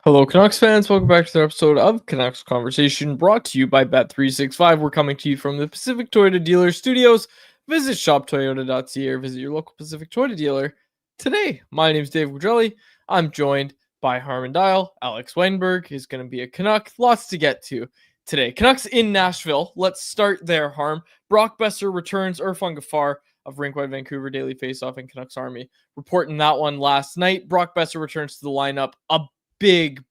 Hello, Canucks fans. Welcome back to the episode of Canucks Conversation, brought to you by Bet365. We're coming to you from the Pacific Toyota Dealer Studios. Visit shoptoyota.ca or visit your local Pacific Toyota dealer today. My name is Dave Guidrelli. I'm joined by Harman Dial. Alex Wennberg is going to be a Canuck. Lots to get to today. Canucks in Nashville. Let's start there, Harm. Brock Boeser returns. Irfan Gaffar of Rinkwide Vancouver Daily Faceoff and Canucks Army reporting that one last night. Brock Boeser returns to the lineup. A big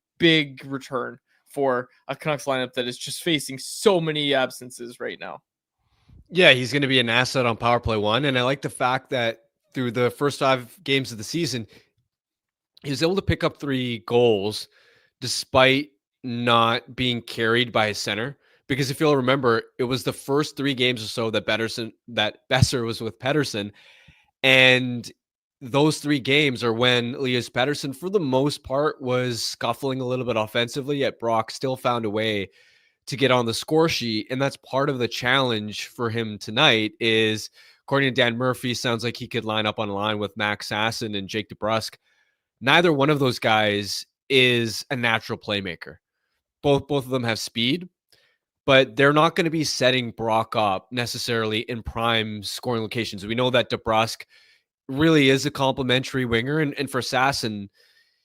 return for a Canucks lineup that is just facing so many absences right now. Yeah, he's going to be an asset on power play one. And I like the fact that through the first 5 games of the season, he was able to pick up 3 goals despite not being carried by his center. Because if you'll remember, it was the first 3 games or so that Boeser was with Pettersson. And those 3 games are when Elias Pettersson, for the most part, was scuffling a little bit offensively, yet Brock still found a way to get on the score sheet. And that's part of the challenge for him tonight is, according to Dan Murphy, sounds like he could line up on a line with Max Sasson and Jake DeBrusk. Neither one of those guys is a natural playmaker. Both of them have speed, but they're not going to be setting Brock up necessarily in prime scoring locations. We know that DeBrusk really is a complimentary winger. And for Sasson,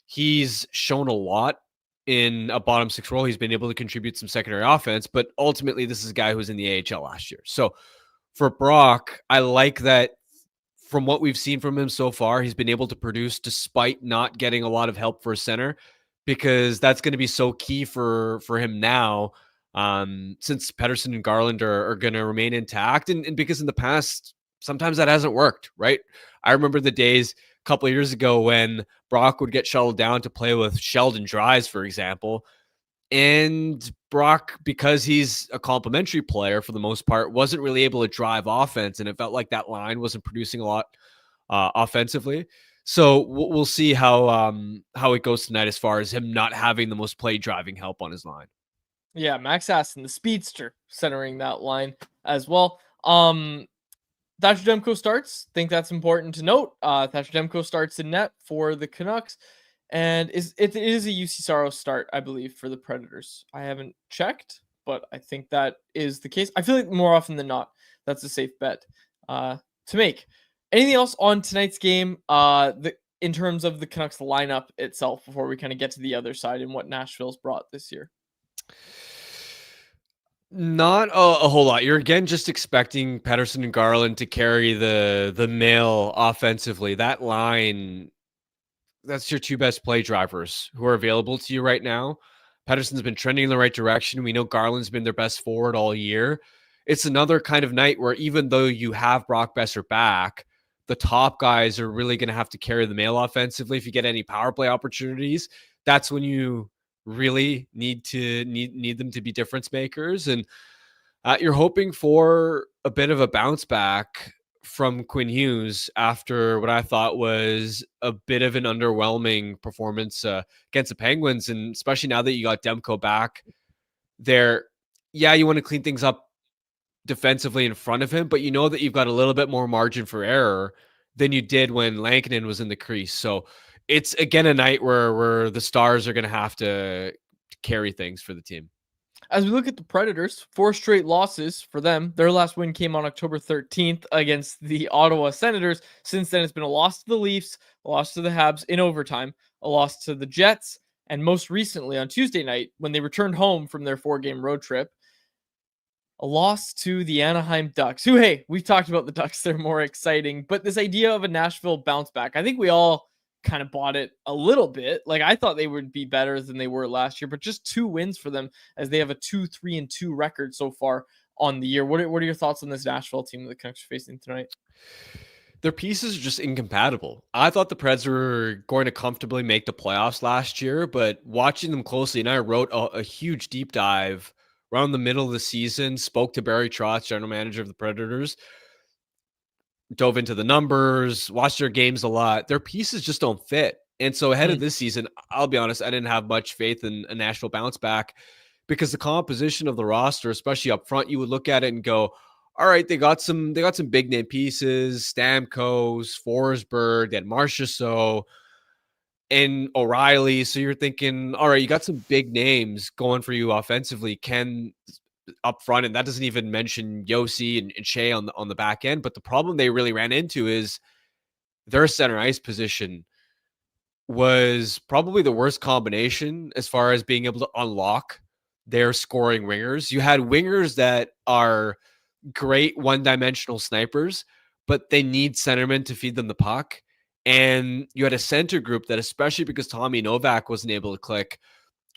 he's shown a lot in a bottom 6 role. He's been able to contribute some secondary offense, but ultimately this is a guy who was in the AHL last year. So for Brock, I like that from what we've seen from him so far, he's been able to produce despite not getting a lot of help for a center, because that's going to be so key for him now, since Pettersson and Garland are going to remain intact. And because in the past, sometimes that hasn't worked, right? I remember the days a couple of years ago when Brock would get shuttled down to play with Sheldon Dries, for example. And Brock, because he's a complimentary player for the most part, wasn't really able to drive offense. And it felt like that line wasn't producing a lot offensively. So we'll see how it goes tonight as far as him not having the most play driving help on his line. Yeah, Max Aston, the speedster, centering that line as well. Thatcher Demko starts. Think that's important to note. Thatcher Demko starts in net for the Canucks. And it is a UC Saros start, I believe, for the Predators. I haven't checked, but I think that is the case. I feel like more often than not, that's a safe bet to make. Anything else on tonight's game in terms of the Canucks lineup itself before we kind of get to the other side and what Nashville's brought this year? Not a whole lot. You're again just expecting Pettersson and Garland to carry the mail offensively. That line, that's your 2 best play drivers who are available to you right now. Pettersson's been trending in the right direction. We know Garland's been their best forward all year. It's another kind of night where even though you have Brock Boeser back, the top guys are really going to have to carry the mail offensively. If you get any power play opportunities, that's when you really need them to be difference makers. And you're hoping for a bit of a bounce back from Quinn Hughes after what I thought was a bit of an underwhelming performance against the Penguins. And especially now that you got Demko back there, yeah, you want to clean things up defensively in front of him, but you know that you've got a little bit more margin for error than you did when Lankinen was in the crease. So it's again a night where the Stars are going to have to carry things for the team. As we look at the Predators, 4 straight losses for them. Their last win came on October 13th against the Ottawa Senators. Since then, it's been a loss to the Leafs, a loss to the Habs in overtime, a loss to the Jets, and most recently on Tuesday night, when they returned home from their 4-game road trip, a loss to the Anaheim Ducks, who, hey, we've talked about the Ducks. They're more exciting. But this idea of a Nashville bounce back, I think we all kind of bought it a little bit. Like, I thought they would be better than they were last year, but just 2 wins for them as they have a 2-3-2 record so far on the year. What are your thoughts on this Nashville team that the Canucks are facing tonight? Their pieces are just incompatible. I thought the Preds were going to comfortably make the playoffs last year, but watching them closely, and I wrote a huge deep dive around the middle of the season, spoke to Barry Trotz, general manager of the Predators, dove into the numbers, watched their games a lot. Their pieces just don't fit. And so ahead of this season, I'll be honest, I didn't have much faith in a Nashville bounce back because the composition of the roster, especially up front, you would look at it and go, all right, they got some big name pieces, Stamkos, Forsberg, and Marchessault. and O'Reilly. So you're thinking, all right, you got some big names going for you offensively, Ken up front, and that doesn't even mention Yossi and Shea on the back end. But the problem they really ran into is their center ice position was probably the worst combination as far as being able to unlock their scoring wingers. You had wingers that are great one-dimensional snipers, but they need centermen to feed them the puck. And you had a center group that, especially because Tommy Novak wasn't able to click,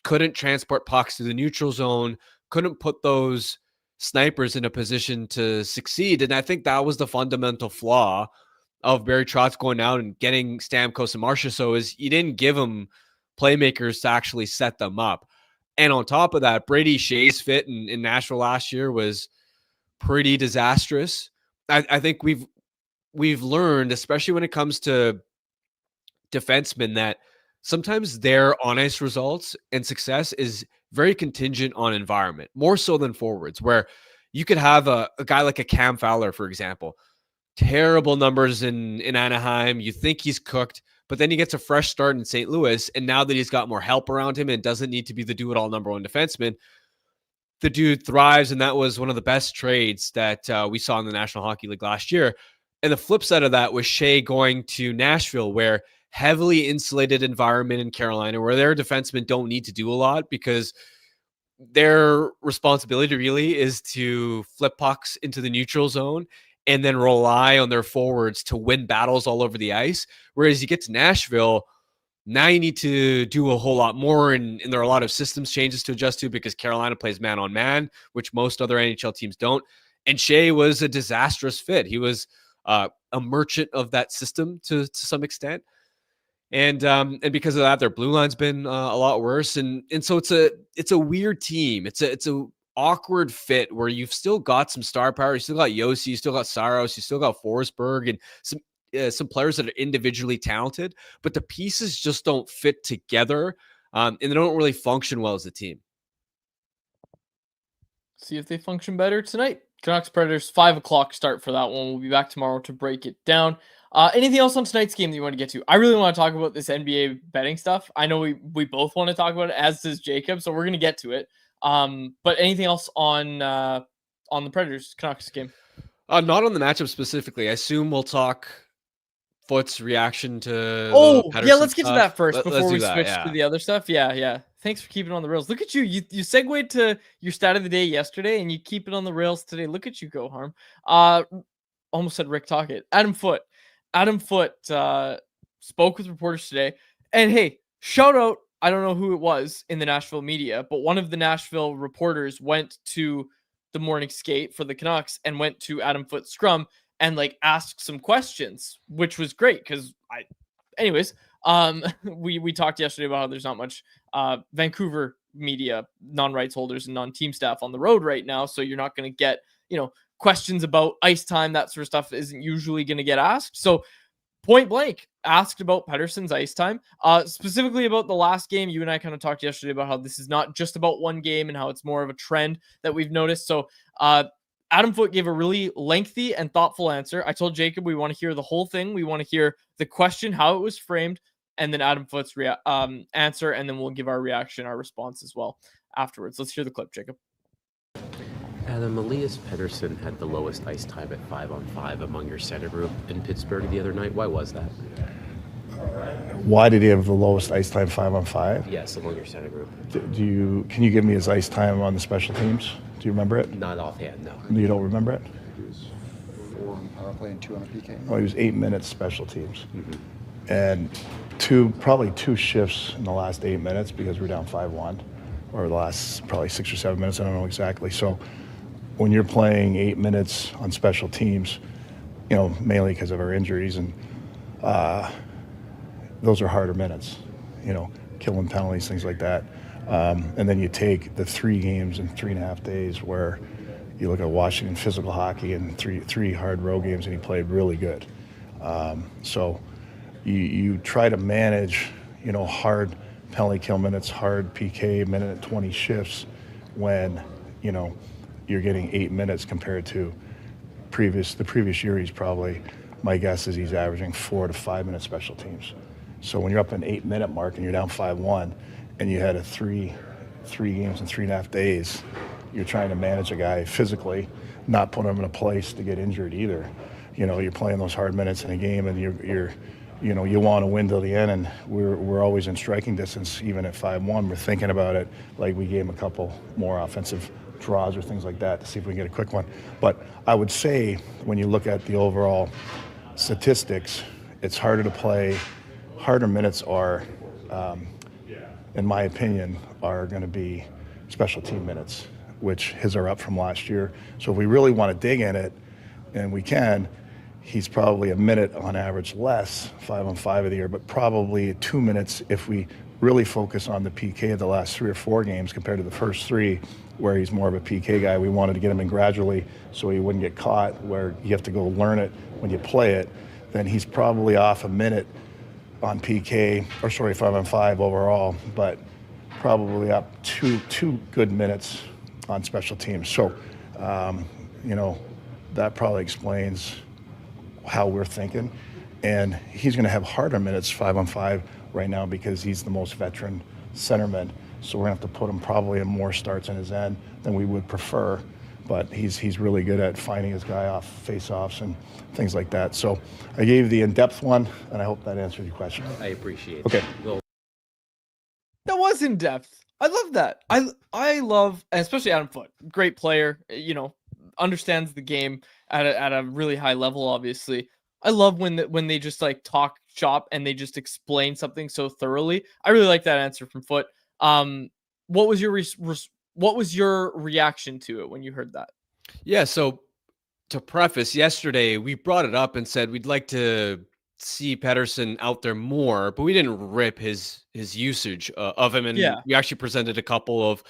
couldn't transport pucks to the neutral zone, couldn't put those snipers in a position to succeed. And I think that was the fundamental flaw of Barry Trotz going out and getting Stamkos and Marchessault is you didn't give them playmakers to actually set them up. And on top of that, Brady Shea's fit in Nashville last year was pretty disastrous. I think we've learned, especially when it comes to defensemen, that sometimes their on-ice results and success is very contingent on environment, more so than forwards, where you could have a guy like a Cam Fowler, for example, terrible numbers in Anaheim. You think he's cooked, but then he gets a fresh start in St. Louis, and now that he's got more help around him and doesn't need to be the do-it-all number one defenseman, the dude thrives, and that was one of the best trades that we saw in the National Hockey League last year. And the flip side of that was Shea going to Nashville, where heavily insulated environment in Carolina, where their defensemen don't need to do a lot because their responsibility really is to flip pucks into the neutral zone and then rely on their forwards to win battles all over the ice. Whereas you get to Nashville, now you need to do a whole lot more, and there are a lot of systems changes to adjust to because Carolina plays man on man, which most other NHL teams don't. And Shea was a disastrous fit. He was a merchant of that system to some extent. And because of that, their blue line's been a lot worse. And so it's a weird team. It's a awkward fit where you've still got some star power. You still got Yossi, you still got Saros, you still got Forsberg, and some players that are individually talented, but the pieces just don't fit together, and they don't really function well as a team. See if they function better tonight. Canucks Predators, 5:00 start for that one. We'll be back tomorrow to break it down. Anything else on tonight's game that you want to get to? I really want to talk about this NBA betting stuff. I know we both want to talk about it, as does Jacob, so we're going to get to it. But anything else on the Predators Canucks game? Not on the matchup specifically. I assume we'll talk Foote's reaction to Pettersson let's get to that first before we switch to the other stuff. Yeah. Thanks for keeping it on the rails. Look at you. You segued to your stat of the day yesterday, and you keep it on the rails today. Look at you go, Harm. Almost said Rick Tocchet. Adam Foote spoke with reporters today, and hey, shout out. I don't know who it was in the Nashville media, but one of the Nashville reporters went to the morning skate for the Canucks and went to Adam Foote's scrum and asked some questions, which was great because we talked yesterday about how there's not much Vancouver media, non-rights holders and non-team staff on the road right now. So you're not going to get, questions about ice time, that sort of stuff isn't usually going to get asked. So point blank asked about Pettersson's ice time, specifically about the last game. You and I kind of talked yesterday about how this is not just about one game and how it's more of a trend that we've noticed. So Adam Foote gave a really lengthy and thoughtful answer. I told Jacob we want to hear the whole thing. We want to hear the question, how it was framed, and then Adam Foote's answer, and then we'll give our reaction, our response as well afterwards. Let's hear the clip, Jacob. Adam, Elias Pettersson had the lowest ice time at 5-on-5 among your center group in Pittsburgh the other night. Why was that? Why did he have the lowest ice time 5-on-5? Yes, among your center group. Can you give me his ice time on the special teams? Do you remember it? Not offhand, no. You don't remember it? He was 4 on power play and 2 on a PK. Oh, he was 8 minutes special teams. Mm-hmm. And probably two shifts in the last 8 minutes because we're down 5-1, or the last probably 6 or 7 minutes, I don't know exactly. So when you're playing 8 minutes on special teams, mainly because of our injuries, and those are harder minutes, killing penalties, things like that. And then you take the 3 games in 3.5 days where you look at Washington physical hockey and three hard road games, and he played really good. So you try to manage, hard penalty kill minutes, hard PK, minute and 20 shifts when, you're getting 8 minutes compared to the previous year. He's probably, my guess is he's averaging 4 to 5 minute special teams. So when you're up an 8-minute mark and you're down 5-1 and you had a three games in 3.5 days, you're trying to manage a guy physically, not put him in a place to get injured either. You're playing those hard minutes in a game, and you want to win till the end, and we're always in striking distance. Even at 5-1, we're thinking about it, like we gave him a couple more offensive draws or things like that to see if we can get a quick one. But I would say when you look at the overall statistics, it's harder to play. Harder minutes are, in my opinion, are going to be special team minutes, which his are up from last year. So if we really want to dig in it, and we can, he's probably a minute on average less 5-on-5 of the year, but probably 2 minutes if we really focus on the PK of the last 3 or 4 games compared to the first 3, where he's more of a PK guy. We wanted to get him in gradually so he wouldn't get caught, where you have to go learn it when you play it. Then he's probably off a minute on PK, 5-on-5 overall, but probably up two good minutes on special teams. So, that probably explains how we're thinking. And he's going to have harder minutes 5-on-5 right now because he's the most veteran centerman. So we're going to have to put him probably in more starts in his end than we would prefer. But he's really good at finding his guy off face-offs and things like that. So I gave you the in-depth one, and I hope that answered your question. I appreciate Okay. That was in depth. I love that. I love, especially Adam Foote, great player. Understands the game at a really high level. Obviously, I love when they just like talk shop and they just explain something so thoroughly. I really like that answer from Foote. What was your reaction to it when you heard that? Yeah, so to preface, yesterday we brought it up and said we'd like to see Pettersson out there more, but we didn't rip his usage of him, and we actually presented a couple of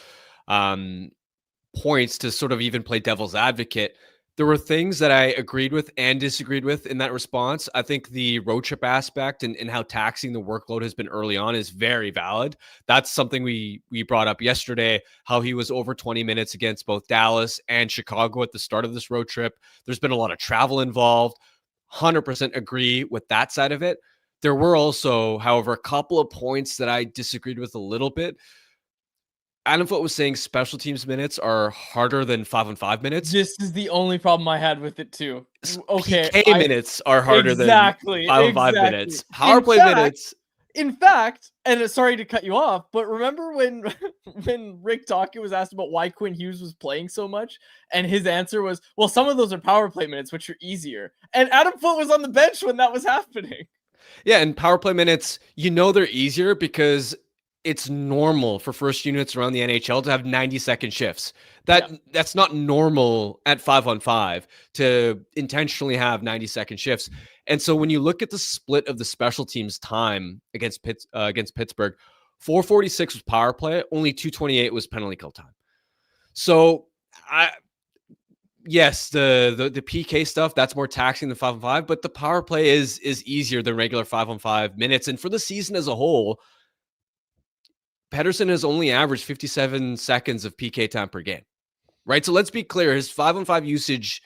points to sort of even play devil's advocate. There were things that I agreed with and disagreed with in that response. I think the road trip aspect and how taxing the workload has been early on is very valid. That's something we brought up yesterday, how he was over 20 minutes against both Dallas and Chicago at the start of this road trip. There's been a lot of travel involved. 100% agree with that side of it. There were also, however, a couple of points that I disagreed with a little bit. Adam Foote was saying special teams minutes are harder than 5-on-5 minutes. This is the only problem I had with it too. Okay, PK minutes are harder than 5-on-5 minutes. Power play minutes. In fact, and sorry to cut you off, but remember when Rick Tocchet was asked about why Quinn Hughes was playing so much, and his answer was, well, some of those are power play minutes, which are easier. And Adam Foote was on the bench when that was happening. Yeah, and power play minutes, they're easier because it's normal for first units around the NHL to have 90-second shifts. That's not normal at 5-on-5 to intentionally have 90-second shifts. And so when you look at the split of the special teams time against Pittsburgh, 446 was power play, only 228 was penalty kill time. So yes, the PK stuff, that's more taxing than 5-on-5, but the power play is easier than regular 5-on-5 minutes. And for the season as a whole, Pettersson has only averaged 57 seconds of PK time per game, right? So let's be clear, his 5-on-5 usage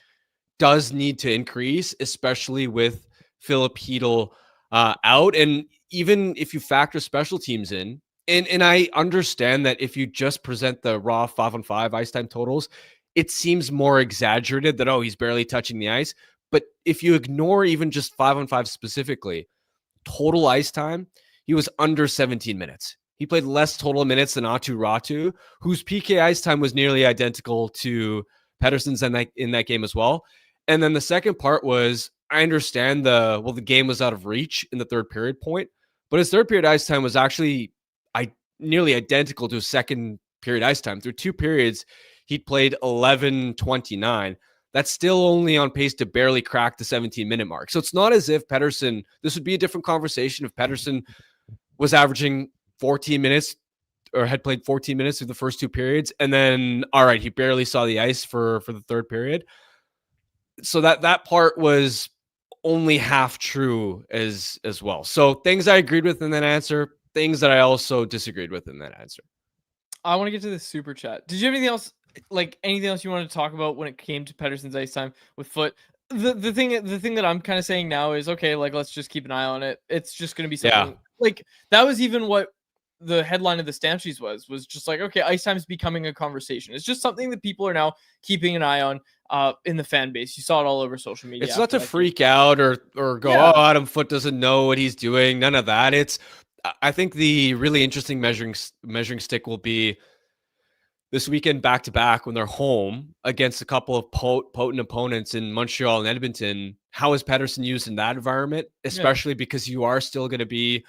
does need to increase, especially with Filip Chytil out. And even if you factor special teams in, and I understand that if you just present the raw 5-on-5 ice time totals, it seems more exaggerated that, he's barely touching the ice. But if you ignore even just 5-on-5 specifically, total ice time, he was under 17 minutes. He played less total minutes than Aatu Räty, whose PK ice time was nearly identical to Pettersson's in that game as well. And then the second part was, I understand the game was out of reach in the third period point, but his third period ice time was actually nearly identical to his second period ice time. Through 2 periods, he'd played 11:29. That's still only on pace to barely crack the 17-minute mark. So it's not as if Pettersson, this would be a different conversation if Pettersson was averaging 14 minutes or had played 14 minutes through the first 2 periods. And then, all right, he barely saw the ice for the third period. So that part was only half true as well. So things I agreed with in that answer, things that I also disagreed with in that answer. I want to get to the super chat. Did you have anything else, you wanted to talk about when it came to Pettersson's ice time with Foote? The thing that I'm kind of saying now is, okay, let's just keep an eye on it. It's just going to be something. like that was even what the headline of the stamp sheets was just like, okay, ice time is becoming a conversation. It's just something that people are now keeping an eye on in the fan base. You saw it all over social media. It's not to freak out or go, oh, Adam Foote doesn't know what he's doing. None of that. I think the really interesting measuring stick will be this weekend back to back when they're home against a couple of potent opponents in Montreal and Edmonton. How is Pettersson used in that environment, especially because you are still going to be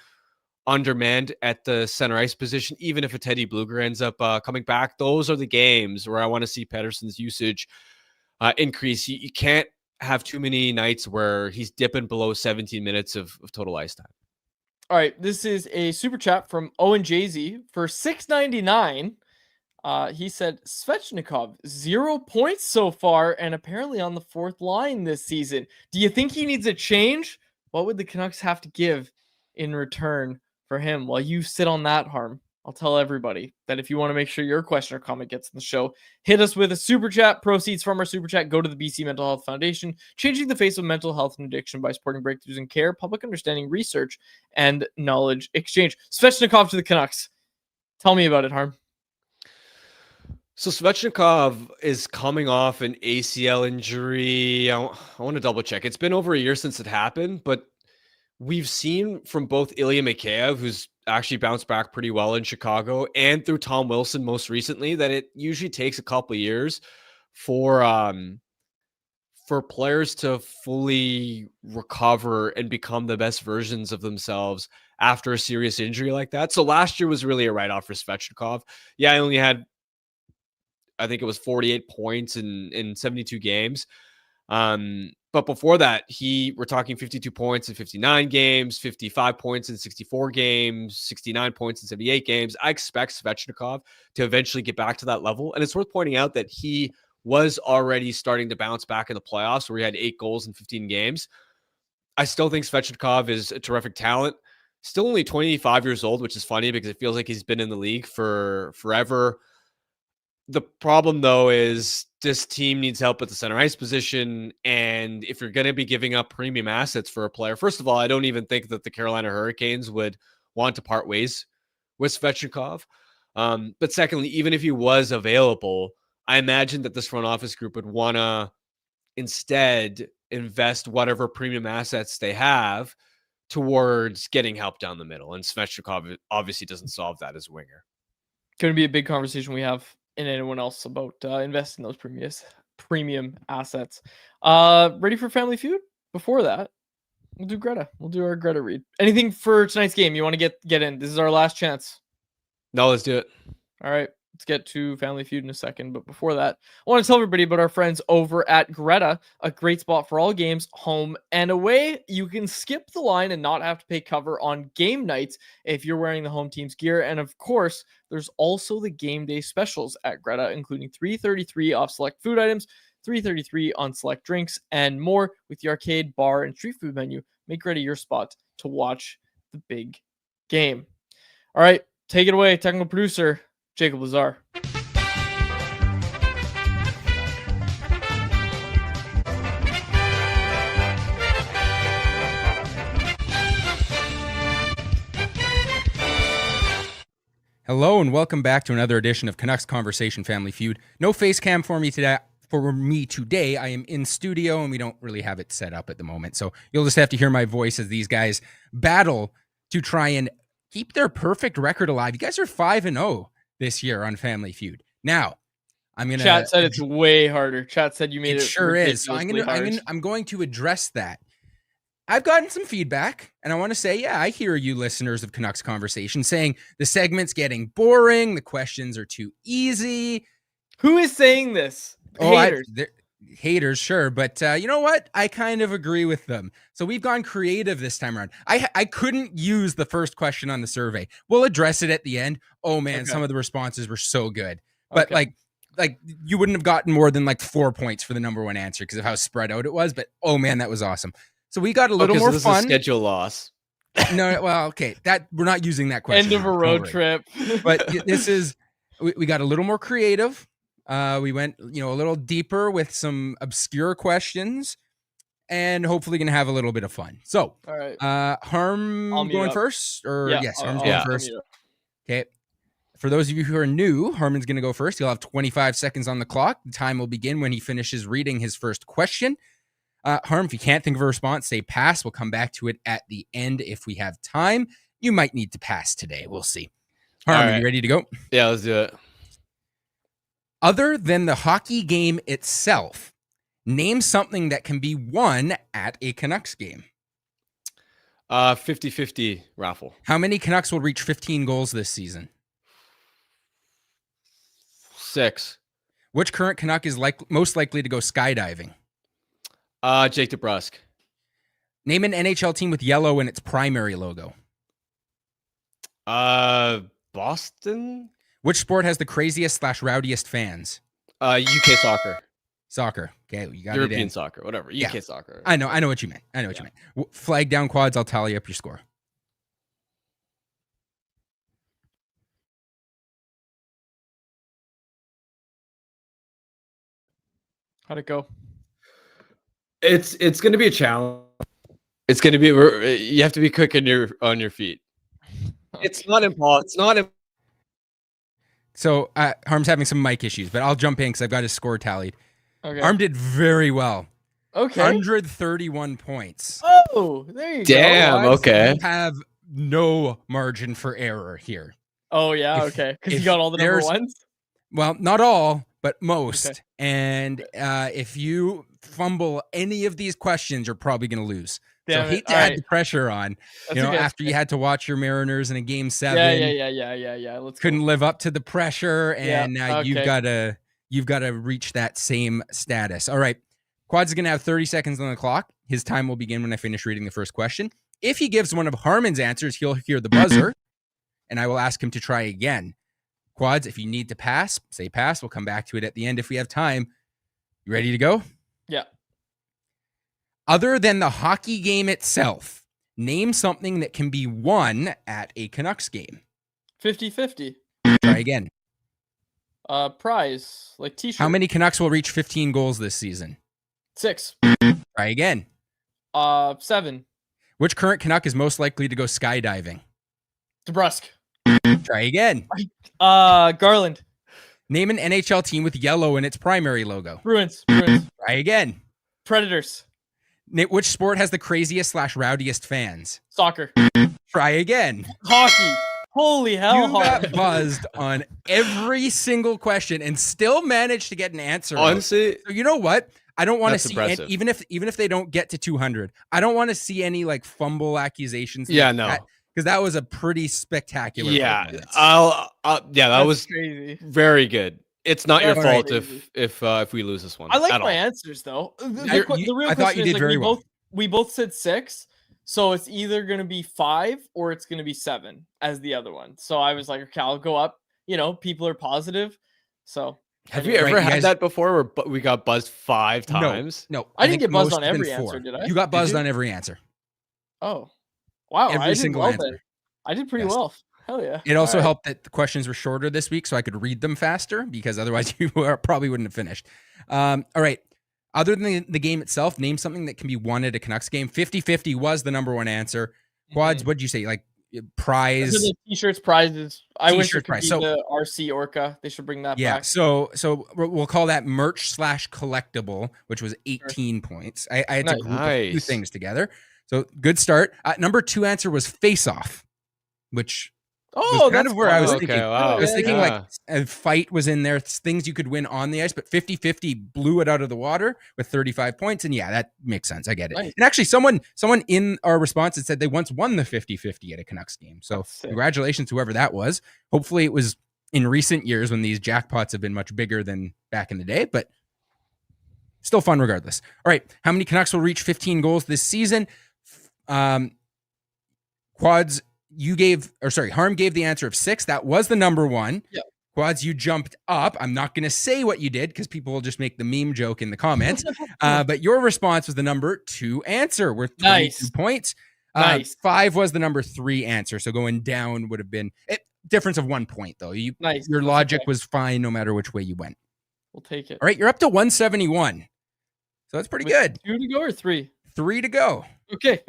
undermanned at the center ice position, even if a Teddy Bluger ends up coming back? Those are the games where I want to see Pettersson's usage increase. You can't have too many nights where he's dipping below 17 minutes of total ice time. All right, this is a super chat from Owen Jay-Z for $6.99. He said Svechnikov 0 points so far and apparently on the fourth line this season. Do you think he needs a change? What would the Canucks have to give in return for him? While you sit on that, Harm, I'll tell everybody that if you want to make sure your question or comment gets in the show, hit us with a super chat. Proceeds from our super chat go to the BC Mental Health Foundation, changing the face of mental health and addiction by supporting breakthroughs in care, public understanding, research, and knowledge exchange. Svechnikov to the Canucks. Tell me about it, Harm. So Svechnikov is coming off an ACL injury. I want to double check. It's been over a year since it happened, but we've seen from both Ilya Mikheyev, who's actually bounced back pretty well in Chicago, and through Tom Wilson most recently, that it usually takes a couple of years for players to fully recover and become the best versions of themselves after a serious injury like that. So last year was really a write-off for Svechnikov. Yeah, I only had, I think it was 48 points in 72 games. But before that, we're talking 52 points in 59 games, 55 points in 64 games, 69 points in 78 games. I expect Svechnikov to eventually get back to that level. And it's worth pointing out that he was already starting to bounce back in the playoffs where he had 8 goals in 15 games. I still think Svechnikov is a terrific talent. Still only 25 years old, which is funny because it feels like he's been in the league for forever. The problem, though, is this team needs help at the center ice position. And if you're going to be giving up premium assets for a player, first of all, I don't even think that the Carolina Hurricanes would want to part ways with Svechnikov. But secondly, even if he was available, I imagine that this front office group would want to instead invest whatever premium assets they have towards getting help down the middle. And Svechnikov obviously doesn't solve that as a winger. Going to be a big conversation we have and anyone else about investing those premium assets. Ready for Family Feud? Before that, we'll do Greta. We'll do our Greta read. Anything for tonight's game you want to get in? This is our last chance. No, let's do it. All right. Let's get to Family Feud in a second. But before that, I want to tell everybody about our friends over at Greta, a great spot for all games, home and away. You can skip the line and not have to pay cover on game nights if you're wearing the home team's gear. And of course, there's also the game day specials at Greta, including $3.33 off select food items, $3.33 on select drinks, and more. With the arcade, bar, and street food menu, make Greta your spot to watch the big game. All right, take it away, technical producer Jacob Lazar. Hello and welcome back to another edition of Canucks Conversation Family Feud. No face cam for me today. I am in studio and we don't really have it set up at the moment. So you'll just have to hear my voice as these guys battle to try and keep their perfect record alive. You guys are 5-0 this year on Family Feud. Now, I'm gonna. Chat said it's way harder. Chat said you made it. It sure is. So I'm going to address that. I've gotten some feedback, and I want to say, yeah, I hear you listeners of Canucks Conversation saying the segment's getting boring, the questions are too easy. Who is saying this? Haters. Haters, sure. But you know what? I kind of agree with them. So we've gone creative this time around. I couldn't use the first question on the survey. We'll address it at the end. Oh, man, okay. Some of the responses were so good. But like you wouldn't have gotten more than like 4 points for the number one answer because of how spread out it was. But, oh, man, that was awesome. So we got a little more fun. Schedule loss. No, well, okay. That we're not using that question. End of a road trip. But this is, we got a little more creative. We went, a little deeper with some obscure questions. and hopefully going to have a little bit of fun. So, All right. Harm I'll mute going up. first? Or Yeah, yes, I'll- Harm's I'll- going I'll first. mute up. Okay. For those of you who are new, Harmon's going to go first. He'll have 25 seconds on the clock. The time will begin when he finishes reading his first question. Harm, if you can't think of a response, say pass. We'll come back to it at the end if we have time. You might need to pass today. We'll see. Harm, All are right. you ready to go? Yeah, let's do it. Other than the hockey game itself, name something that can be won at a Canucks game. 50-50 raffle. How many Canucks will reach 15 goals this season? 6. Which current Canuck is most likely to go skydiving? Jake DeBrusk. Name an NHL team with yellow in its primary logo. Boston. Which sport has the craziest / rowdiest fans? UK soccer. Soccer. Okay, you got it European in. soccer. Whatever. Yeah. UK soccer. I know what you meant. You meant. Flag down quads. I'll tally up your score. How'd it go? It's going to be a challenge. It's going to be. You have to be quick on your feet. It's not impossible. It's not. So Harm's having some mic issues, but I'll jump in because I've got his score tallied. Okay. Harm did very well. Okay. 131 points. Oh, there you Damn. go. Okay. You have no margin for error here. Oh yeah. Okay. Because you got all the number there's- ones. Well, not all, but most. Okay. And if you fumble any of these questions, you're probably going to lose. Damn so it. hate to All add right. the pressure on. That's you know, okay. after you had to watch your Mariners in a game 7, Yeah. Let's couldn't go. live up to the pressure, Yeah, and now you've okay. got to reach that same status. All right, Quad's going to have 30 seconds on the clock. His time will begin when I finish reading the first question. If he gives one of Harmon's answers, he'll hear the buzzer, and I will ask him to try again. Quads, if you need to pass, say pass. We'll come back to it at the end if we have time. You ready to go? Yeah. Other than the hockey game itself, name something that can be won at a Canucks game. 50-50. Try again. Prize like t-shirt. How many Canucks will reach 15 goals this season? 6. Try again. 7. Which current Canuck is most likely to go skydiving? DeBrusk. Try again. Garland. Name an NHL team with yellow in its primary logo. Bruins. Try again. Predators. Which sport has the craziest / rowdiest fans? Soccer. Try again. Hockey. Holy hell. You got buzzed on every single question and still managed to get an answer. Honestly, So you know what? I don't want to That's see impressive. even if they don't get to 200. I don't want to see any like fumble accusations. Yeah, no. Because that was a pretty spectacular. yeah. performance. Yeah, that That's was crazy. very good. It's not your That's fault crazy. if we lose this one. I like at my all. answers though. The real I thought question you is, did like, very well. We both said 6, so it's either gonna be 5 or it's gonna be 7 as the other one. So I was like, okay, I'll go up. You know, people are positive. So Have you anyway. ever Right, you had guys- that before where we got buzzed 5 times? No, I didn't think get buzzed most on have been every answer, 4. did I? You got buzzed you? on every answer. Oh, wow! Every I did single well answer. then. I did pretty Yes. well. Hell yeah! It also All right. helped that the questions were shorter this week, so I could read them faster because otherwise you probably wouldn't have finished. All right. Other than the game itself, name something that can be won at a Canucks game. 50-50 was the number one answer. Quads, what'd you say? Like prize? So the t-shirts, prizes. I wish it T-shirt could prize. be So- the RC Orca. They should bring that Yeah, back. so we'll call that merch / collectible, which was 18 points. I had to Nice. group a few Nice. things together. So good start. Number 2 answer was face off, which Oh, kind that's of where I was fun. thinking. wow. I was thinking Yeah. like a fight was in there, things you could win on the ice, but 50-50 blew it out of the water with 35 points. And yeah, that makes sense. I get it. Nice. And actually someone in our response had said they once won the 50-50 at a Canucks game. So That's sick. congratulations, whoever that was. Hopefully it was in recent years when these jackpots have been much bigger than back in the day, but still fun regardless. All right. How many Canucks will reach 15 goals this season? Quads, Harm gave the answer of 6. That was the number 1. Yep. Quads, you jumped up. I'm not going to say what you did because people will just make the meme joke in the comments. But your response was the number 2 answer worth 22 Nice. points. Nice. 5 was the number 3 answer. So going down would have been difference of 1 point though. Nice. Your That's logic okay. was fine no matter which way you went. We'll take it. All right, you're up to 171. So that's pretty With good. 2 to go or 3? 3 to go. Okay.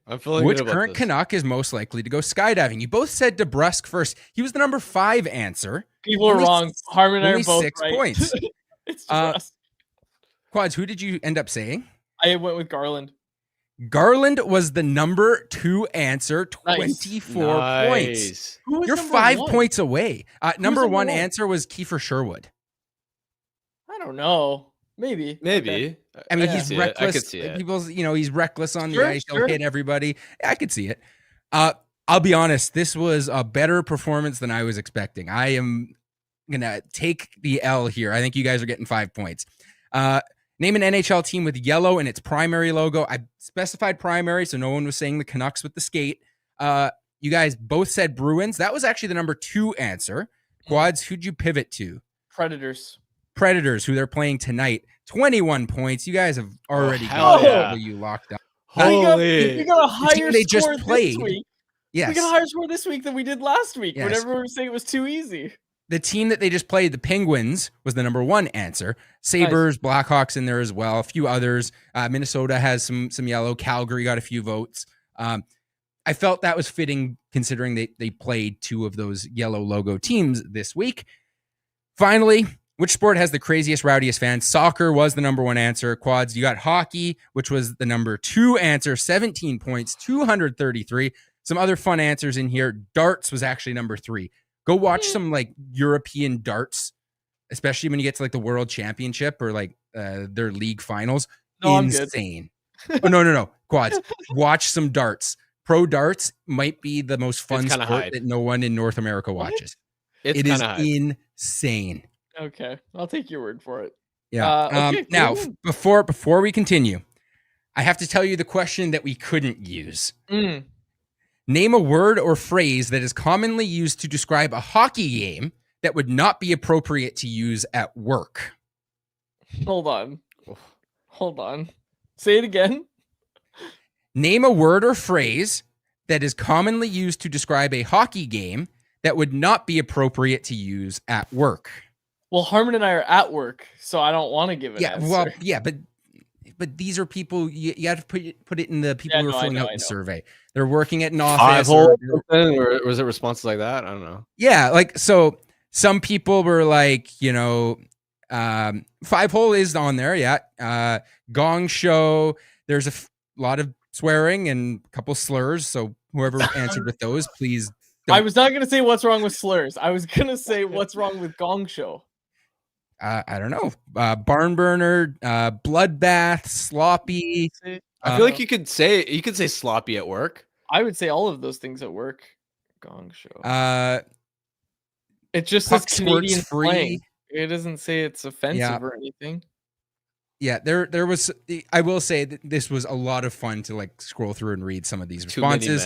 I'm feeling Which good about current this. Canuck is most likely to go skydiving? You both said DeBrusque first. He was the number 5 answer. People are Only wrong. Harmon and I only are both 6 right. points. It's Uh, DeBrusque. Quads, who did you end up saying? I went with Garland. Garland was the number 2 answer, Nice. 24 points. Who was You're number 5 one? points away. Number number 1 one? answer was Kiefer Sherwood. I don't know. Maybe. Okay. I mean, Yeah. he's see it. I reckless. could see it. People's, he's reckless on the Sure, ice. He'll sure. hit everybody. I could see it. I'll be honest. This was a better performance than I was expecting. I am gonna take the L here. I think you guys are getting 5 points. Name an NHL team with yellow in its primary logo. I specified primary, so no one was saying the Canucks with the skate. You guys both said Bruins. That was actually the number 2 answer. Quads, who'd you pivot to? Predators, who they're playing tonight. 21 points. You guys have already hell got yeah. you locked up. We got a higher they score just played. this week. Yes. We got a higher score this week than we did last week. Yes. When everyone was saying it was too easy. The team that they just played, the Penguins, was the number 1 answer. Sabres, Blackhawks in there as well. A few others. Minnesota has some yellow. Calgary got a few votes. I felt that was fitting considering they played 2 of those yellow logo teams this week. Finally, which sport has the craziest, rowdiest fans? Soccer was the number 1 answer. Quads, you got hockey, which was the number 2 answer. 17 points, 233. Some other fun answers in here. Darts was actually number 3. Go watch some like European darts, especially when you get to like the World Championship or like their league finals. No, Insane. Oh, no. Quads, watch some darts. Pro darts might be the most fun sport hype. that no one in North America watches. It is insane. Okay, I'll take your word for it. Yeah. Okay, now, cool. before we continue, I have to tell you the question that we couldn't use. Name a word or phrase that is commonly used to describe a hockey game that would not be appropriate to use at work. Hold on. Say it again. Name a word or phrase that is commonly used to describe a hockey game that would not be appropriate to use at work. Well, Harmon and I are at work, so I don't want to give an answer. But these are people you have to put it in the people who are filling out the survey. They're working at an office. 5-hole or was it responses like that? I don't know. Yeah, like so some people were like, 5-hole is on there, yeah. Gong show. There's a lot of swearing and a couple slurs. So whoever answered with those, please. I was not going to say what's wrong with slurs. I was going to say what's wrong with Gong Show. I don't know. Barn burner, bloodbath, sloppy. I feel like you could say sloppy at work. I would say all of those things at work. Gong Show. It just says Canadian slang. It doesn't say it's offensive or anything. Yeah, there was. I will say that this was a lot of fun to like scroll through and read some of these responses.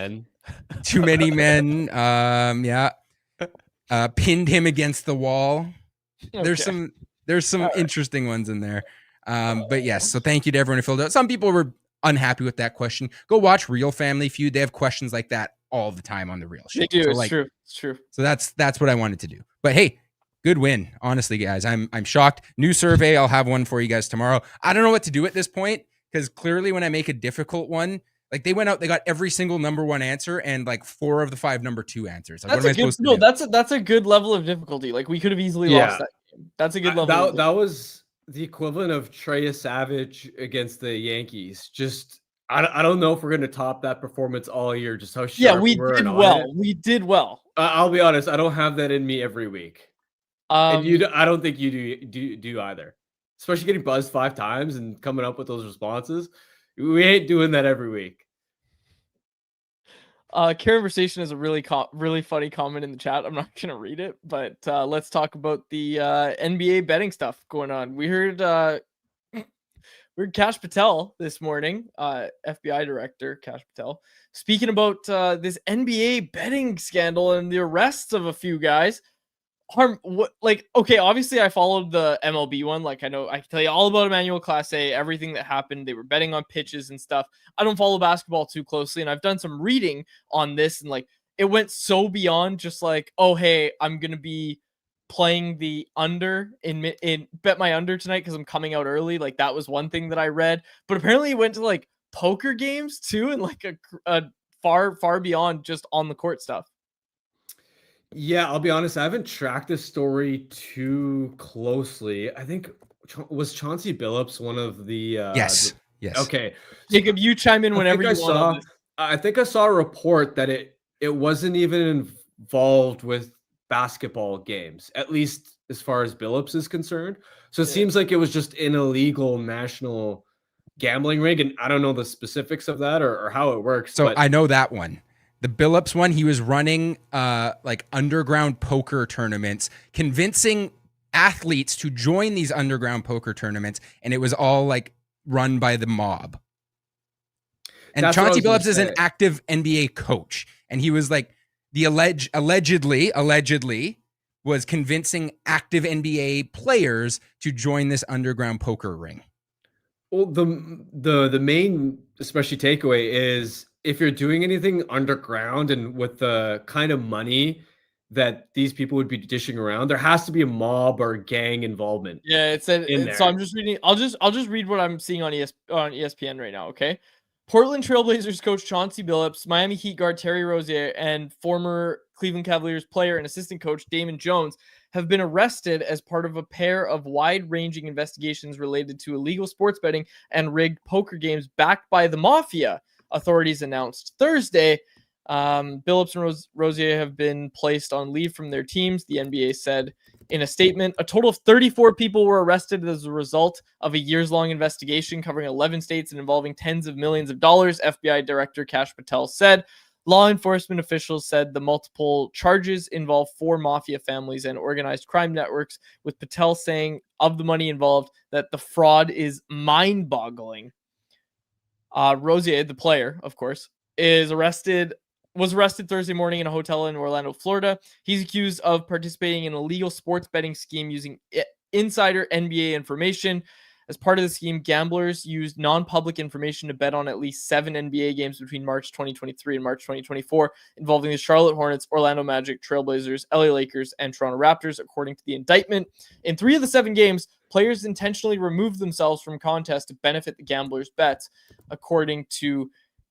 Too many men. Yeah. Pinned him against the wall. Okay. There's some interesting ones in there. But yes, so thank you to everyone who filled out. Some people were unhappy with that question. Go watch Real Family Feud. They have questions like that all the time on the Real show. They do. So, It's true. So that's what I wanted to do. But hey, good win. Honestly, guys, I'm shocked. New survey. I'll have one for you guys tomorrow. I don't know what to do at this point because clearly when I make a difficult one, like they went out, they got every single number 1 answer and like 4 of the 5 number 2 answers. Like, that's a good level of difficulty. Like we could have easily lost that game. That's a good level. That was the equivalent of Trey Savage against the Yankees. Just I don't know if we're gonna top that performance all year. Just how sharp we did well. We did well. I'll be honest. I don't have that in me every week. And I don't think you do either. Especially getting buzzed 5 times and coming up with those responses. We ain't doing that every week. Conversation is a really funny comment in the chat. I'm not gonna read it, but let's talk about the NBA betting stuff going on. We heard Kash Patel this morning, FBI director Kash Patel, speaking about this NBA betting scandal and the arrests of a few guys. Obviously I followed the MLB one. Like I know I can tell you all about Emmanuel Clase, everything that happened. They were betting on pitches and stuff. I don't follow basketball too closely, and I've done some reading on this, and like it went so beyond just like, oh hey, I'm gonna be playing the under in bet my under tonight because I'm coming out early. Like that was one thing that I read, but apparently it went to like poker games too, and like a far beyond just on the court stuff. Yeah, I'll be honest. I haven't tracked this story too closely. I think was Chauncey Billups one of the Yes. Yes. okay. So Jacob, you chime in whenever you want on this. I think I saw a report that it wasn't even involved with basketball games, at least as far as Billups is concerned. So it seems like it was just an illegal national gambling rig, and I don't know the specifics of that or how it works. So but I know that one. The Billups one, he was running like underground poker tournaments, convincing athletes to join these underground poker tournaments, and it was all like run by the mob. And That's what I Chauncey was gonna Billups is an say. active NBA coach, and he was like the allegedly was convincing active NBA players to join this underground poker ring. Well, the main especially takeaway is if you're doing anything underground and with the kind of money that these people would be dishing around, there has to be a mob or gang involvement. Yeah, it said. In So there. I'm just reading. I'll just read what I'm seeing on ESPN right now. Okay, Portland Trailblazers coach Chauncey Billups, Miami Heat guard Terry Rozier, and former Cleveland Cavaliers player and assistant coach Damon Jones have been arrested as part of a pair of wide-ranging investigations related to illegal sports betting and rigged poker games backed by the mafia. Authorities announced Thursday. Billups and Rozier have been placed on leave from their teams, the NBA said in a statement. A total of 34 people were arrested as a result of a years-long investigation covering 11 states and involving tens of millions of dollars, FBI Director Kash Patel said. Law enforcement officials said the multiple charges involve 4 mafia families and organized crime networks, with Patel saying of the money involved that the fraud is mind-boggling. Rozier, the player, of course, was arrested Thursday morning in a hotel in Orlando, Florida. He's accused of participating in a illegal sports betting scheme using insider NBA information. As part of the scheme, gamblers used non-public information to bet on at least 7 NBA games between March 2023 and March 2024, involving the Charlotte Hornets, Orlando Magic, Trailblazers, LA Lakers, and Toronto Raptors, according to the indictment. In 3 of the 7 games, players intentionally removed themselves from contests to benefit the gamblers' bets, according to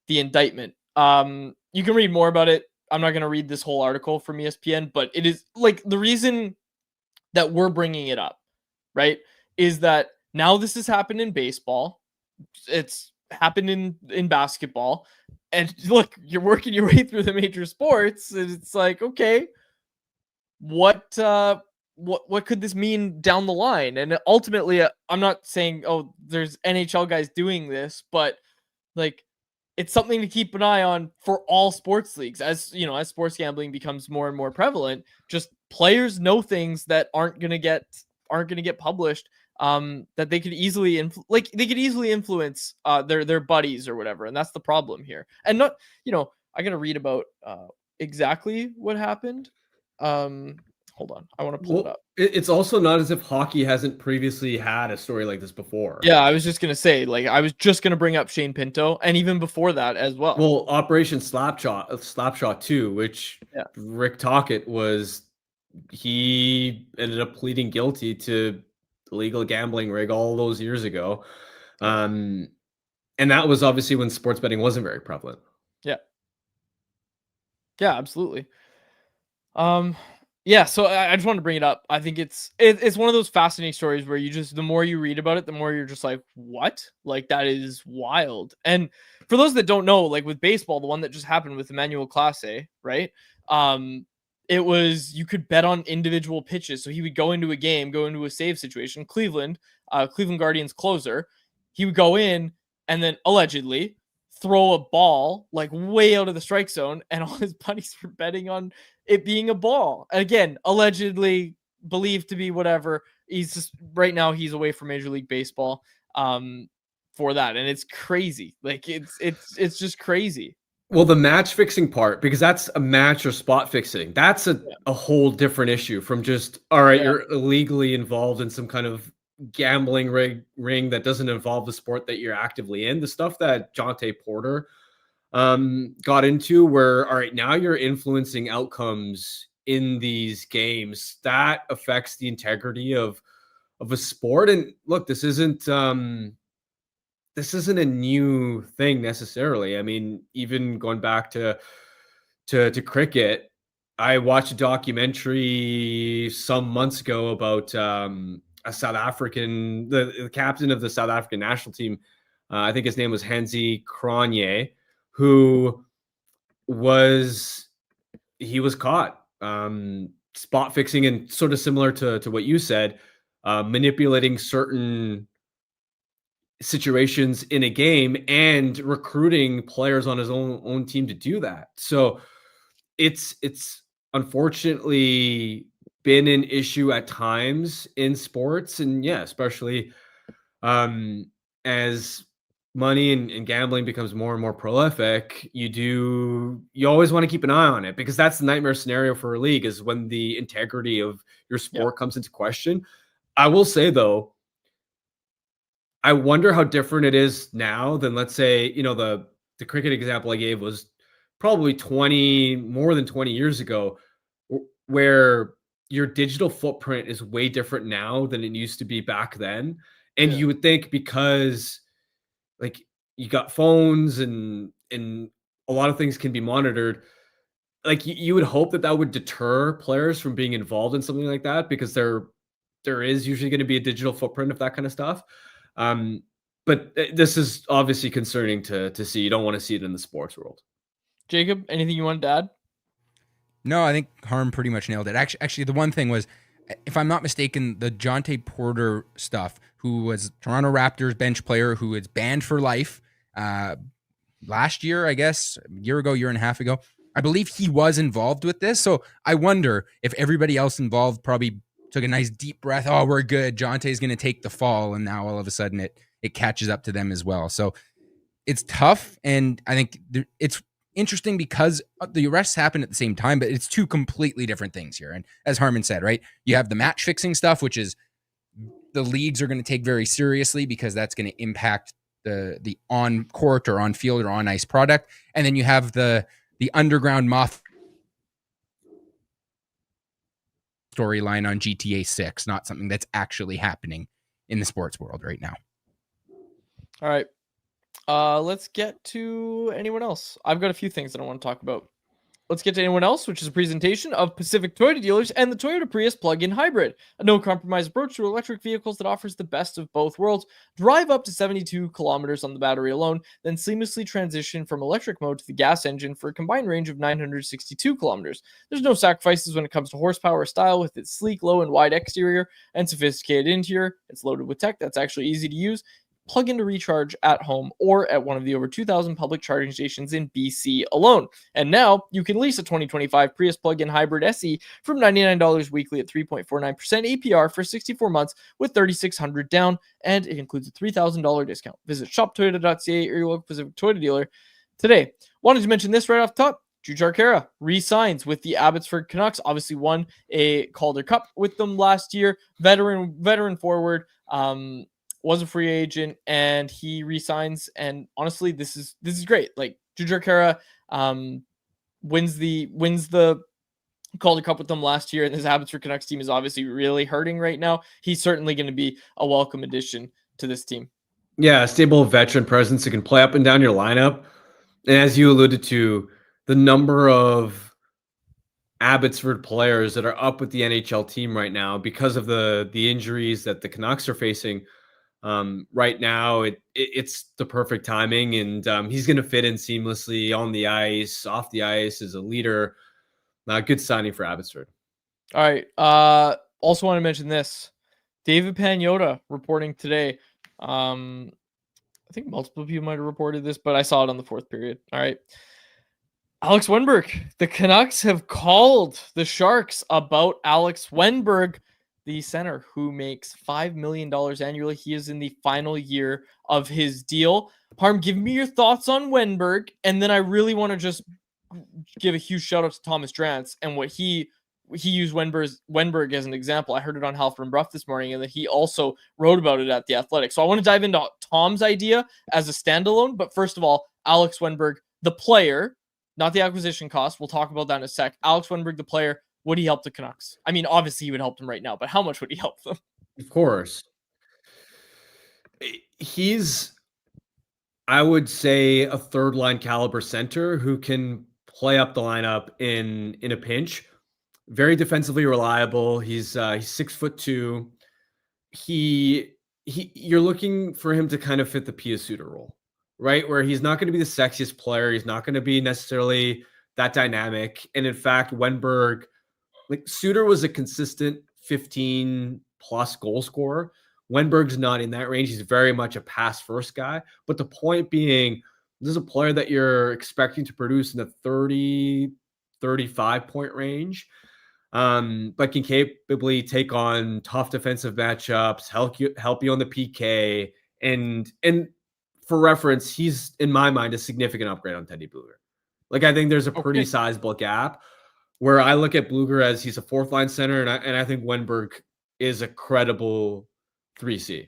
the indictment. You can read more about it. I'm not going to read this whole article from ESPN, but it is like the reason that we're bringing it up, right, is that now this has happened in baseball. It's happened in basketball. And look, you're working your way through the major sports. And it's like, okay, what could this mean down the line? And ultimately, I'm not saying, oh, there's NHL guys doing this, but like, it's something to keep an eye on for all sports leagues. As you know, as sports gambling becomes more and more prevalent, just players know things that aren't gonna get published. That they could easily influence their buddies or whatever, and that's the problem here. And not, I gotta read about exactly what happened. Hold on, I want to pull it up. It's also not as if hockey hasn't previously had a story like this before. Yeah, I was just gonna say, like, I was just gonna bring up Shane Pinto, and even before that as well. Well, Operation Slapshot 2, which Rick Tocchet he ended up pleading guilty to illegal gambling rig all those years ago. And that was obviously when sports betting wasn't very prevalent. Yeah, absolutely. Yeah, so I just wanted to bring it up. I think it's one of those fascinating stories where the more you read about it, the more you're just like, what? Like, that is wild. And for those that don't know, like with baseball, the one that just happened with Emmanuel Clase, right? It was, you could bet on individual pitches. So he would go into a save situation, Cleveland Guardians closer. He would go in and then allegedly throw a ball like way out of the strike zone, and all his buddies were betting on it being a ball. Again, allegedly believed to be whatever. He's just, right now he's away from Major League Baseball for that, and it's crazy. Like it's just crazy. Well, the match fixing part, because that's a match or spot fixing, that's a whole different issue from just, all right, you're illegally involved in some kind of gambling ring that doesn't involve the sport that you're actively in. The stuff that Jonte Porter got into, where, all right, now you're influencing outcomes in these games, that affects the integrity of a sport. And look, this isn't this isn't a new thing necessarily. I mean, even going back to cricket, I watched a documentary some months ago about a South African, the captain of the South African national team. I think his name was Hansi Cronje, who was caught spot fixing, and sort of similar to what you said, manipulating certain situations in a game and recruiting players on his own team to do that. So it's unfortunately been an issue at times in sports, and yeah, especially as money and gambling becomes more and more prolific, you always want to keep an eye on it, because that's the nightmare scenario for a league, is when the integrity of your sport comes into question. I will say though, I wonder how different it is now than, let's say, the cricket example I gave was probably more than 20 years ago, where your digital footprint is way different now than it used to be back then. And you would think, because like you got phones and a lot of things can be monitored, like you would hope that would deter players from being involved in something like that, because there is usually going to be a digital footprint of that kind of stuff. But this is obviously concerning to see. You don't want to see it in the sports world. Jacob, anything you wanted to add? No, I think Harm pretty much nailed it. Actually, the one thing was, if I'm not mistaken, the Jonte Porter stuff, who was Toronto Raptors bench player who is banned for life last year, I guess, a year and a half ago. I believe he was involved with this. So I wonder if everybody else involved probably took a nice deep breath. Oh, we're good. Jonte's going to take the fall. And now all of a sudden it catches up to them as well. So it's tough. And I think it's interesting because the arrests happen at the same time, but it's two completely different things here. And as Harmon said, right, you have the match fixing stuff, which is the leagues are going to take very seriously, because that's going to impact the on court or on field or on ice product. And then you have the underground moth storyline on GTA 6, not something that's actually happening in the sports world right now. All right. Let's get to anyone else. I've got a few things that I want to talk about. Let's get to anyone else, which is a presentation of Pacific Toyota Dealers and the Toyota Prius plug-in hybrid, a no-compromise approach to electric vehicles that offers the best of both worlds. Drive up to 72 kilometers on the battery alone, then seamlessly transition from electric mode to the gas engine for a combined range of 962 kilometers. There's no sacrifices when it comes to horsepower or style with its sleek, low, and wide exterior and sophisticated interior. It's loaded with tech that's actually easy to use. Plug in to recharge at home or at one of the over 2,000 public charging stations in BC alone. And now you can lease a 2025 Prius plug-in hybrid SE from $99 weekly at 3.49% APR for 64 months with $3,600 down, and it includes a $3,000 discount. Visit shoptoyota.ca or your local Pacific Toyota dealer today. Wanted to mention this right off the top. Jujhar Khaira re-signs with the Abbotsford Canucks. Obviously won a Calder Cup with them last year. Veteran forward. Was a free agent, and he resigns. And honestly, this is great. Like, Jujhar Khaira wins the Calder Cup with them last year, and this Abbotsford Canucks team is obviously really hurting right now. He's certainly going to be a welcome addition to this team. Yeah, a stable veteran presence who can play up and down your lineup. And as you alluded to, the number of Abbotsford players that are up with the NHL team right now because of the injuries that the Canucks are facing. Right now, it's the perfect timing, and he's going to fit in seamlessly on the ice, off the ice, as a leader. Good signing for Abbotsford. All right. Also want to mention this. David Pagnotta reporting today. I think multiple people might have reported this, but I saw it on the fourth period. All right. Alex Wennberg. The Canucks have called the Sharks about Alex Wennberg, the center who makes $5 million annually. He is in the final year of his deal. Parm, give me your thoughts on Wennberg, and then I really want to just give a huge shout out to Thomas Drance and what he used Wennberg as an example. I heard it on Halford Bruff this morning, and that he also wrote about it at The Athletic. So I want to dive into Tom's idea as a standalone, but first of all, Alex Wennberg, the player, not the acquisition cost. We'll talk about that in a sec. Alex Wennberg, the player, would he help the Canucks? I mean, obviously he would help them right now, but how much would he help them? Of course. He's I would say a third line caliber center who can play up the lineup in a pinch. Very defensively reliable. He's 6'2". You're looking for him to kind of fit the Pia Suter role, right? Where he's not going to be the sexiest player. He's not going to be necessarily that dynamic. And in fact, Wennberg, like Suter was a consistent 15 plus goal scorer. Wennberg's not in that range. He's very much a pass first guy. But the point being, this is a player that you're expecting to produce in the 30, 35 point range. But can capably take on tough defensive matchups, help you on the PK, and for reference, he's in my mind a significant upgrade on Teddy Bluger. Like I think there's a pretty sizable gap where I look at Bluger as he's a fourth line center, and I think Wennberg is a credible 3C.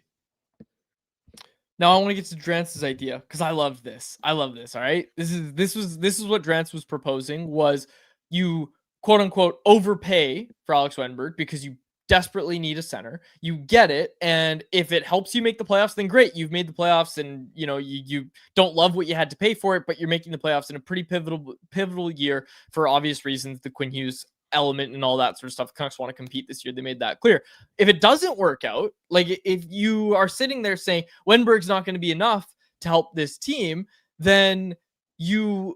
Now I want to get to Drance's idea because I love this. All right, this is what Drance was proposing: was you quote unquote overpay for Alex Wennberg because you desperately need a center. You get it, and if it helps you make the playoffs, then great. You've made the playoffs, and you don't love what you had to pay for it, but you're making the playoffs in a pretty pivotal year for obvious reasons. The Quinn Hughes element and all that sort of stuff. Canucks want to compete this year. They made that clear. If it doesn't work out, like if you are sitting there saying Wennberg's not going to be enough to help this team, then and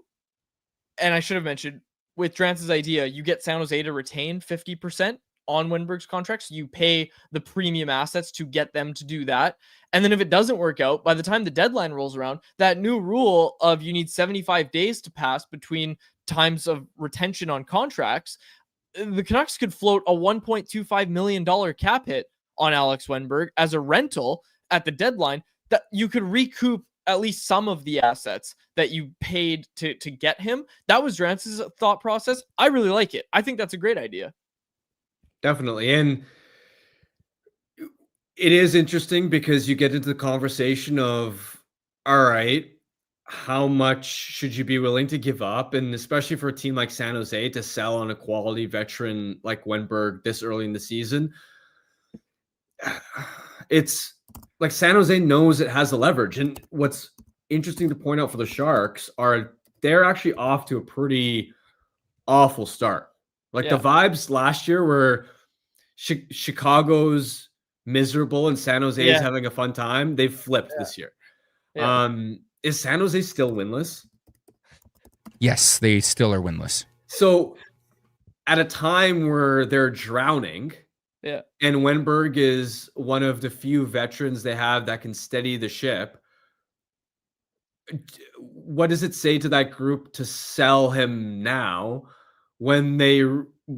I should have mentioned, with Drance's idea, you get San Jose to retain 50% on Wennberg's contracts. You pay the premium assets to get them to do that. And then if it doesn't work out, by the time the deadline rolls around, that new rule of you need 75 days to pass between times of retention on contracts, the Canucks could float a $1.25 million cap hit on Alex Wennberg as a rental at the deadline that you could recoup at least some of the assets that you paid to get him. That was Drance's thought process. I really like it. I think that's a great idea. Definitely. And it is interesting because you get into the conversation of, all right, how much should you be willing to give up? And especially for a team like San Jose to sell on a quality veteran like Wennberg this early in the season. It's like San Jose knows it has the leverage. And what's interesting to point out for the Sharks are they're actually off to a pretty awful start. Like the vibes last year were Chicago's miserable and San Jose is having a fun time. They've flipped this year. Is San Jose still winless? Yes, they still are winless. So at a time where they're drowning, and Wennberg is one of the few veterans they have that can steady the ship, what does it say to that group to sell him now when they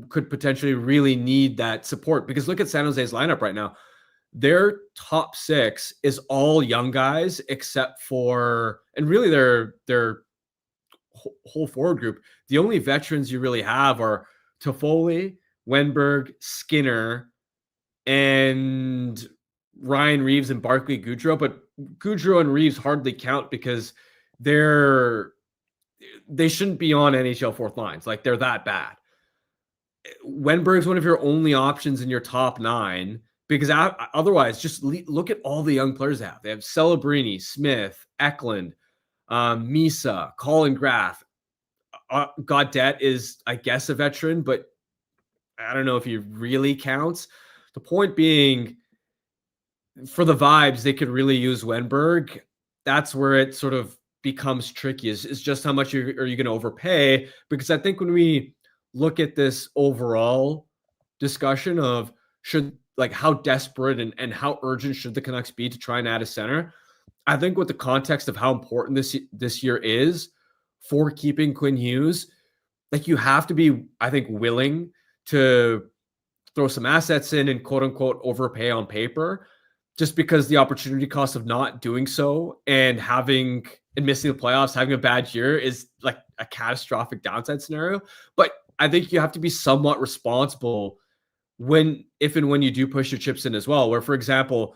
could potentially really need that support? Because look at San Jose's lineup right now. Their top six is all young guys except for, and really their whole forward group. The only veterans you really have are Toffoli, Wennberg, Skinner, and Ryan Reeves and Barclay Goodrow. But Goodrow and Reeves hardly count because they shouldn't be on NHL fourth lines. Like they're that bad. Wennberg's one of your only options in your top nine, because otherwise just look at all the young players they have. They have Celebrini, Smith, Eklund, Misa, Colin Graff. Gaudette is, I guess, a veteran, but I don't know if he really counts. The point being, for the vibes, they could really use Wennberg. That's where it sort of becomes tricky, is just how much are you going to overpay? Because I think when we look at this overall discussion of how desperate and how urgent should the Canucks be to try and add a center, I think with the context of how important this year is for keeping Quinn Hughes, like you have to be, I think, willing to throw some assets in and quote unquote overpay on paper, just because the opportunity cost of not doing so and missing the playoffs, having a bad year is like a catastrophic downside scenario. But I think you have to be somewhat responsible if and when you do push your chips in as well, where, for example,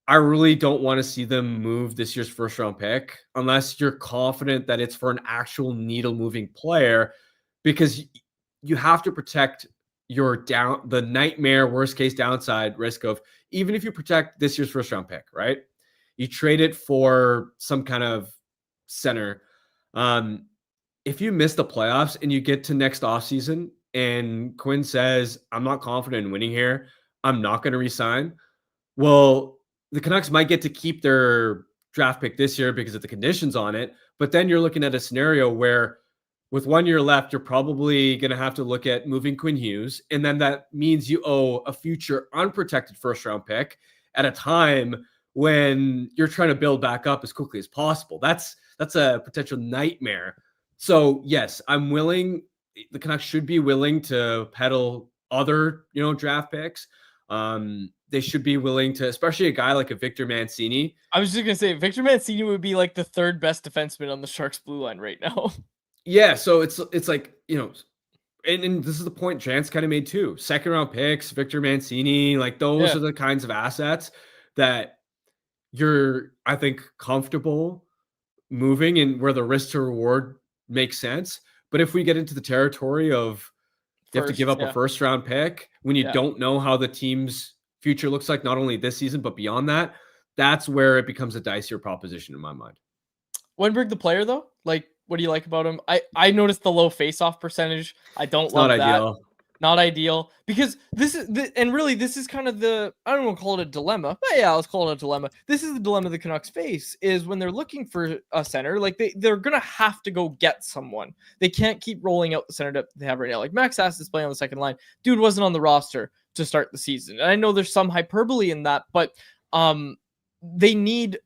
I really don't want to see them move this year's first round pick unless you're confident that it's for an actual needle moving player, because you have to protect the nightmare worst case downside risk of, even if you protect this year's first round pick, right? You trade it for some kind of center. If you miss the playoffs and you get to next offseason and Quinn says, I'm not confident in winning here, I'm not going to resign. Well, the Canucks might get to keep their draft pick this year because of the conditions on it. But then you're looking at a scenario where with 1 year left, you're probably going to have to look at moving Quinn Hughes. And then that means you owe a future unprotected first round pick at a time when you're trying to build back up as quickly as possible. That's a potential nightmare. So yes, I'm willing. The Canucks should be willing to peddle other, draft picks. They should be willing to, especially a guy like a Victor Mancini. I was just gonna say Victor Mancini would be like the third best defenseman on the Sharks blue line right now. Yeah, so it's like, and this is the point Jant's kind of made too. Second round picks, Victor Mancini, like those are the kinds of assets that you're, I think, comfortable moving and where the risk to reward makes sense. But if we get into the territory of you have to give up a first round pick when you don't know how the team's future looks like, not only this season, but beyond that, that's where it becomes a dicier proposition in my mind. Wennberg, the player, though, like, what do you like about him? I noticed the low face-off percentage. I don't love that. Ideal. Not ideal, because this is kind of the, I don't want to call it a dilemma, but yeah, let's call it a dilemma. This is the dilemma the Canucks face, is when they're looking for a center, like they're going to have to go get someone. They can't keep rolling out the center that they have right now. Like Max Ass is playing on the second line. Dude wasn't on the roster to start the season. And I know there's some hyperbole in that, but they need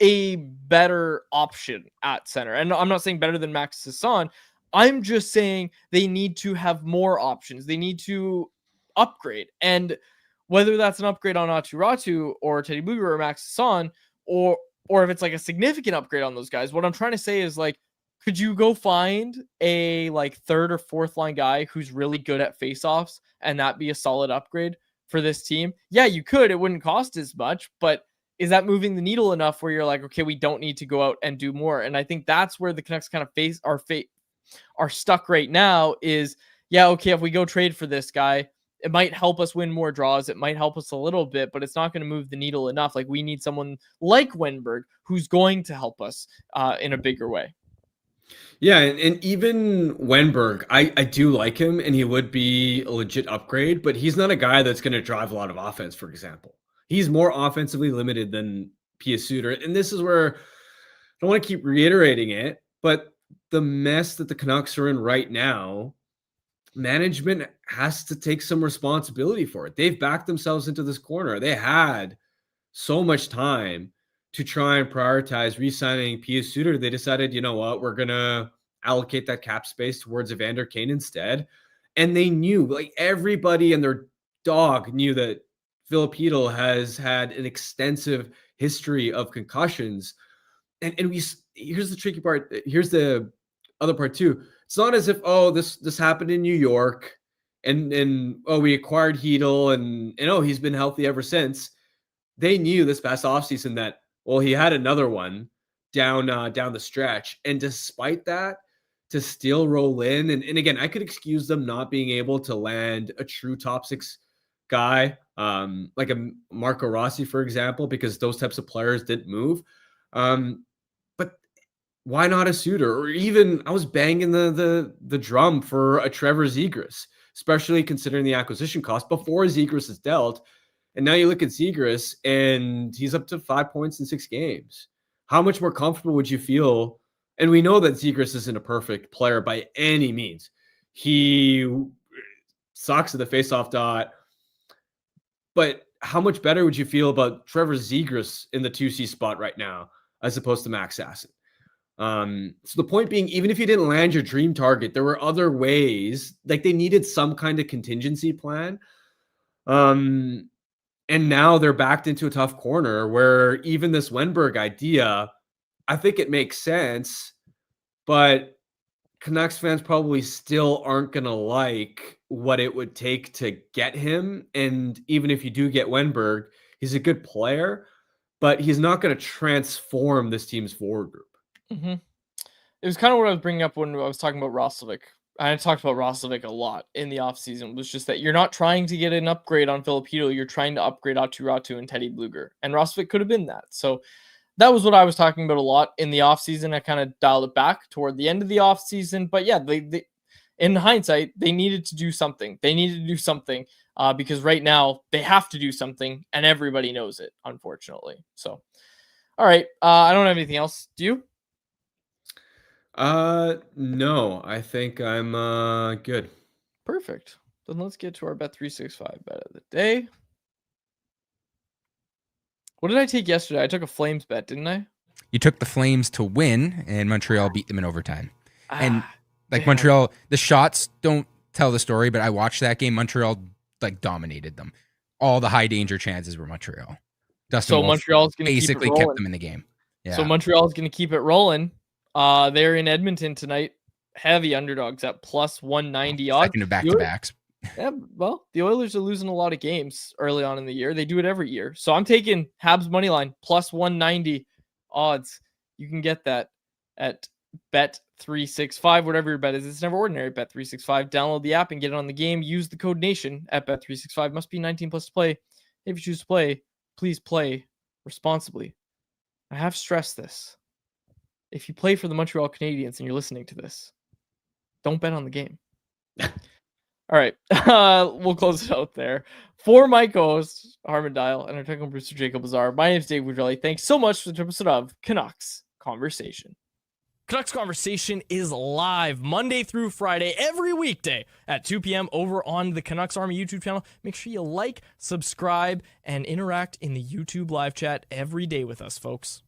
a better option at center. And I'm not saying better than Max Sasson. I'm just saying they need to have more options. They need to upgrade. And whether that's an upgrade on Aatu Ratu or Teddy Blueger or Max Sasson, or if it's like a significant upgrade on those guys, what I'm trying to say is, like, could you go find a like third or fourth line guy who's really good at faceoffs and that be a solid upgrade for this team? Yeah, you could. It wouldn't cost as much, but is that moving the needle enough where you're like, okay, we don't need to go out and do more? And I think that's where the Canucks kind of are stuck right now is, yeah, okay, if we go trade for this guy, it might help us win more draws. It might help us a little bit, but it's not going to move the needle enough. Like, we need someone like Wennberg who's going to help us in a bigger way. Yeah, and even Wennberg, I do like him, and he would be a legit upgrade, but he's not a guy that's going to drive a lot of offense, for example. He's more offensively limited than Pius Suter, and this is where I don't want to keep reiterating it, but the mess that the Canucks are in right now, management has to take some responsibility for it. They've backed themselves into this corner. They had so much time to try and prioritize re-signing Pius Suter. They decided, you know what, we're going to allocate that cap space towards Evander Kane instead. And they knew, like, everybody and their dog knew that Filipino has had an extensive history of concussions. And here's the tricky part. Here's the other part too. It's not as if, this happened in New York and we acquired Hedel and he's been healthy ever since. They knew this past offseason that, he had another one down the stretch. And despite that, to still roll in, and again, I could excuse them not being able to land a true top six guy, like a Marco Rossi, for example, because those types of players didn't move. But why not a Suter? Or even, I was banging the drum for a Trevor Zegras, especially considering the acquisition cost before Zegras is dealt. And now you look at Zegras and he's up to 5 points in 6 games. How much more comfortable would you feel? And we know that Zegras isn't a perfect player by any means. He sucks at the faceoff dot. But how much better would you feel about Trevor Zegras in the 2C spot right now as opposed to Max Sasson? So the point being, even if you didn't land your dream target, there were other ways. Like, they needed some kind of contingency plan. And now they're backed into a tough corner where even this Wennberg idea, I think it makes sense, but Canucks fans probably still aren't going to like what it would take to get him. And even if you do get Wennberg, he's a good player, but he's not going to transform this team's forward group. Mm-hmm. It was kind of what I was bringing up when I was talking about Roslovic I talked about Roslovic a lot in the offseason, was just that you're not trying to get an upgrade on Filipino, you're trying to upgrade Atu Ratu and Teddy Bluger. And Roslovic could have been that. So that was what I was talking about a lot in the offseason. I kind of dialed it back toward the end of the offseason. But yeah, they in hindsight, they needed to do something. They needed to do something because right now they have to do something, and everybody knows it, unfortunately. So, all right. I don't have anything else. Do you? No, I think I'm good. Perfect. Then let's get to our Bet365 bet of the day. What did I take yesterday? I took a Flames bet, didn't I? You took the Flames to win, and Montreal beat them in overtime. And like damn. Montreal, the shots don't tell the story, but I watched that game. Montreal like dominated them. All the high danger chances were Montreal. Dustin So Wolf Montreal's going to basically keep it kept rolling. them in the game. Yeah. So Montreal's going to keep it rolling. They're in Edmonton tonight. Heavy underdogs at plus 190 odds. Second to back-to-backs. Yeah, well, the Oilers are losing a lot of games early on in the year. They do it every year. So I'm taking Habs money line plus 190 odds. You can get that at Bet365, whatever your bet is. It's never ordinary. Bet365. Download the app and get it on the game. Use the code NATION at Bet365. Must be 19 plus to play. If you choose to play, please play responsibly. I have stressed this. If you play for the Montreal Canadiens and you're listening to this, don't bet on the game. All right. We'll close it out there. For my co-host, Harmon Dial, and our technical producer, Jacob Lazar, my name is Dave Woodrelli. Thanks so much for the episode of Canucks Conversation. Canucks Conversation is live Monday through Friday, every weekday at 2 p.m. over on the Canucks Army YouTube channel. Make sure you like, subscribe, and interact in the YouTube live chat every day with us, folks.